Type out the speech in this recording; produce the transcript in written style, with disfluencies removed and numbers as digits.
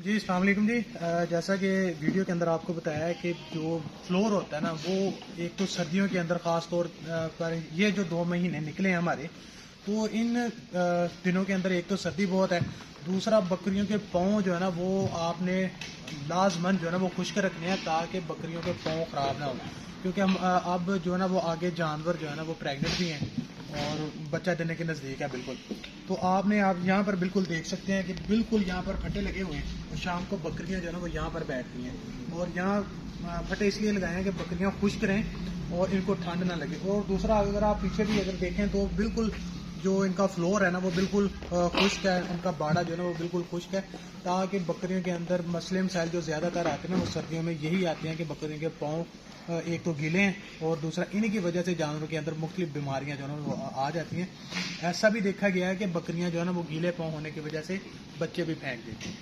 جی السلام علیکم جی جیسا کہ ویڈیو کے اندر آپ کو بتایا ہے کہ جو فلور ہوتا ہے نا وہ ایک تو سردیوں کے اندر خاص طور پر یہ جو 2 مہینے نکلے ہیں ہمارے، تو ان دنوں کے اندر ایک تو سردی بہت ہے، دوسرا بکریوں کے پاؤں جو ہے نا وہ آپ نے لازمن جو ہے نا وہ خشک رکھنے ہیں تاکہ بکریوں کے پاؤں خراب نہ ہو، کیونکہ ہم اب جو ہے نا وہ آگے جانور جو ہے نا وہ پریگننٹ بھی ہیں اور بچہ دینے کے نزدیک ہے بالکل. تو آپ یہاں پر بالکل دیکھ سکتے ہیں کہ بالکل یہاں پر پھٹے لگے ہوئے ہیں اور شام کو بکریاں جو ہے نا وہ یہاں پر بیٹھتی ہیں، اور یہاں پھٹے اس لیے لگائے ہیں کہ بکریاں خشک رہیں اور ان کو ٹھنڈ نہ لگے. اور دوسرا اگر آپ پیچھے بھی اگر دیکھیں تو بالکل جو ان کا فلور ہے نا وہ بالکل خشک ہے، ان کا باڑا جو ہے نا وہ بالکل خشک ہے، تاکہ بکریوں کے اندر مسئلے مسائل جو زیادہ تر آتے ہیں نا وہ سردیوں میں یہی آتے ہیں کہ بکریوں کے پاؤں ایک تو گیلے ہیں اور دوسرا انہی کی وجہ سے جانوروں کے اندر مختلف بیماریاں جو ہے نا وہ آ جاتی ہیں. ایسا بھی دیکھا گیا ہے کہ بکریاں جو ہے نا وہ گیلے پاؤں ہونے کی وجہ سے بچے بھی پھینک دیتی ہیں.